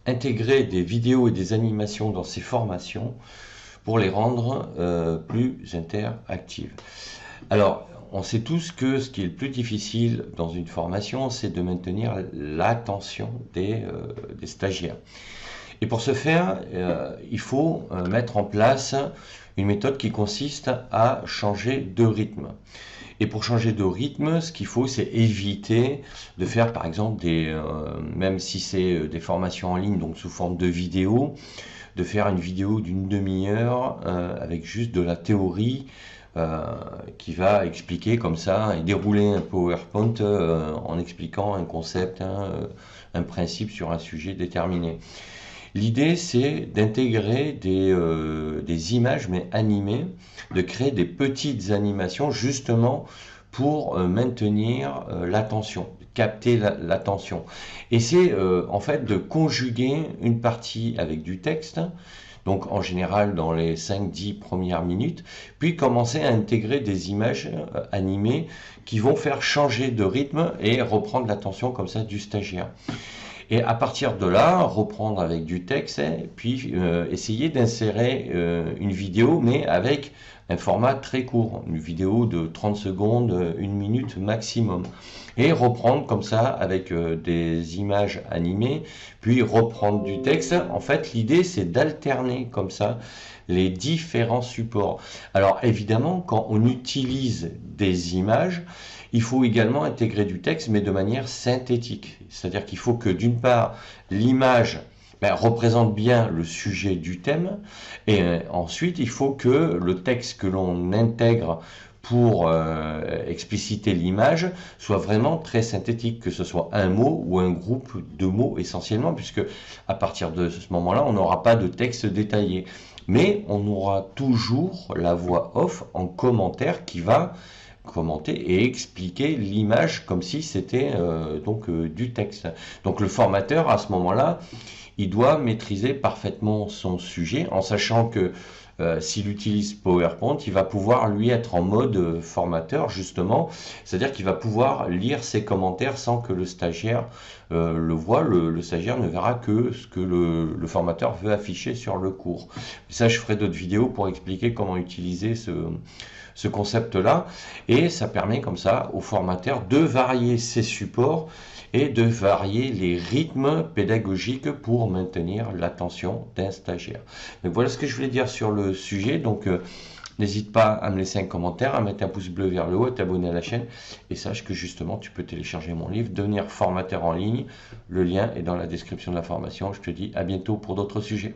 intégrer des vidéos et des animations dans ses formations pour les rendre plus interactives. Alors, on sait tous que ce qui est le plus difficile dans une formation, c'est de maintenir l'attention des stagiaires. Et pour ce faire, il faut mettre en place une méthode qui consiste à changer de rythme. Et pour changer de rythme, ce qu'il faut, c'est éviter de faire, par exemple, même si c'est des formations en ligne, donc sous forme de vidéo, de faire une vidéo d'une demi-heure avec juste de la théorie qui va expliquer comme ça et dérouler un PowerPoint en expliquant un concept, un principe sur un sujet déterminé. L'idée, c'est d'intégrer des images, mais animées, de créer des petites animations justement pour maintenir l'attention, capter l'attention. Et c'est en fait de conjuguer une partie avec du texte, donc en général dans les 5-10 premières minutes, puis commencer à intégrer des images animées qui vont faire changer de rythme et reprendre l'attention comme ça du stagiaire. Et à partir de là, reprendre avec du texte, puis essayer d'insérer une vidéo, mais avec un format très court, une vidéo de 30 secondes, 1 minute maximum. Et reprendre comme ça avec des images animées, puis reprendre du texte. En fait, l'idée, c'est d'alterner comme ça les différents supports. Alors évidemment, quand on utilise des images, il faut également intégrer du texte, mais de manière synthétique. C'est-à-dire qu'il faut que d'une part, l'image représente bien le sujet du thème, et ensuite, il faut que le texte que l'on intègre pour expliciter l'image soit vraiment très synthétique, que ce soit un mot ou un groupe de mots essentiellement, puisque à partir de ce moment-là, on n'aura pas de texte détaillé. Mais on aura toujours la voix off en commentaire qui va commenter et expliquer l'image comme si c'était du texte. Donc le formateur, à ce moment-là, il doit maîtriser parfaitement son sujet en sachant que s'il utilise PowerPoint, il va pouvoir lui être en mode formateur justement, c'est-à-dire qu'il va pouvoir lire ses commentaires sans que le stagiaire le voit. Le stagiaire ne verra que ce que le formateur veut afficher sur le cours. Ça, je ferai d'autres vidéos pour expliquer comment utiliser ce concept-là, et ça permet comme ça au formateur de varier ses supports et de varier les rythmes pédagogiques pour maintenir l'attention d'un stagiaire. Donc voilà ce que je voulais dire sur le sujet. Donc n'hésite pas à me laisser un commentaire, à mettre un pouce bleu vers le haut, à t'abonner à la chaîne, et sache que justement tu peux télécharger mon livre Devenir formateur en ligne. Le lien est dans la description de la formation. Je te dis à bientôt pour d'autres sujets.